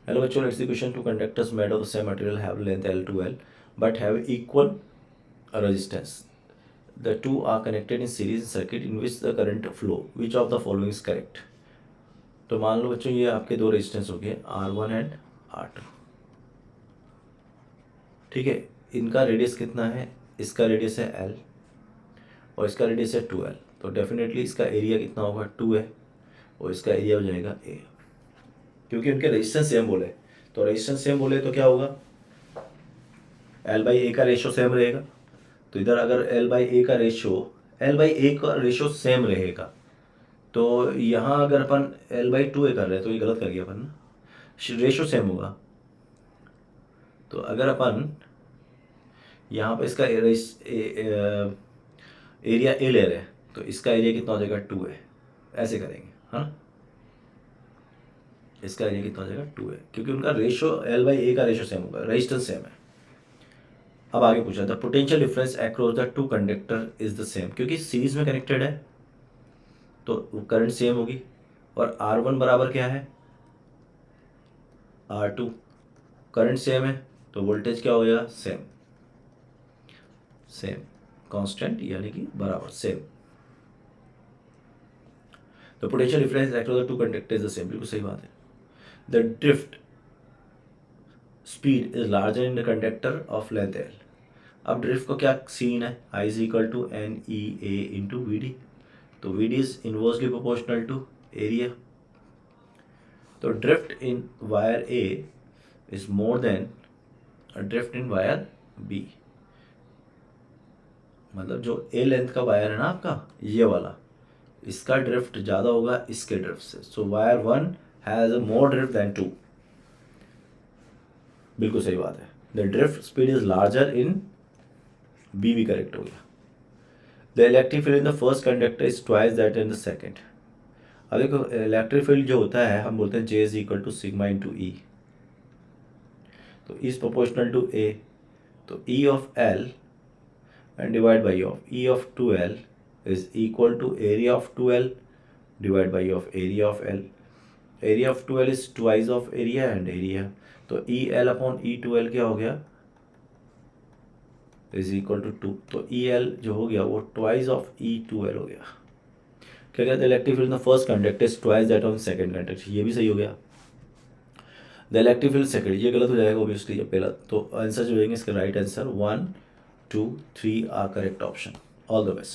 Hello bachcho, let's see question. Two conductors made of the same material have length L to L but have equal resistance. The two are connected in series circuit in which the current flow. Which of the following is correct? तो मान लो बच्चों ये आपके दो resistance हो गए R1 and R2. ठीक है, इनका रेडियस कितना है? इसका रेडियस है L और इसका रेडियस है 2L. तो डेफिनेटली इसका एरिया कितना होगा? 2 है और इसका एरिया हो जाएगा A. क्योंकि उनके रेजिस्टेंस सेम बोले, तो रेजिस्टेंस सेम बोले तो क्या होगा? L/A का रेशो सेम रहेगा. तो इधर अगर L/A का रेशो सेम रहेगा तो यहाँ अगर अपन L/2A कर रहे हैं तो ये गलत कर गया अपन ना, रेशो सेम होगा. तो अगर अपन यहाँ पे इसका एरिया A ले रहे हैं तो इसका एरिया कितना हो जाएगा? 2 है. ऐसे करेंगे, हाँ. इसका एरिया कितना हो जाएगा? 2 है, क्योंकि उनका रेशो L/A का रेशो सेम होगा, रेजिस्टेंस सेम है. अब आगे पूछा था potential difference across the two conductor is the same. क्योंकि सीरीज में कनेक्टेड है तो करंट सेम होगी. और R1 बराबर क्या है? R2. करंट सेम है तो वोल्टेज क्या हो गया? सेम कांस्टेंट यानी कि बराबर सेम. तो potential difference across the two conductor is the same. बिल्कुल सही बात है. The drift speed is larger in the conductor of length L. अब ड्रिफ्ट को क्या सीन है? I is equal to NEA into VD. तो VD is inversely proportional to area. तो drift in wire A is more than drift in wire B. मतलब जो A length का wire है ना आपका, ये वाला, इसका ड्रिफ्ट ज़्यादा होगा इसके ड्रिफ्ट से. So wire 1 has a more drift than 2. बिल्कुल सही बात है. The drift speed is larger in B भी करेक्ट हो गया. The electric field in the first conductor is twice that in the second. अब देखो इलेक्ट्रिक फील्ड जो होता है हम बोलते हैं J is equal to sigma into E. तो इज प्रोपोर्शनल टू A. तो E of L and divide by E of 2L is equal to area of 2L divide by area of L. Area of 2L is twice of area and area. तो EL upon E2L क्या हो गया? is equal to 2. तो EL जो हो गया वो twice of E2L हो गया. क्या कहते हैं? Electric field in the first conductor is twice that of second conductor. ये भी सही हो गया. द इलेक्ट्रिक फील्ड सेकंड, ये गलत हो जाएगा ऑब्वियसली पहला. तो आंसर जो होंगे इसका right answer 1, 2, 3 are correct option. All the best.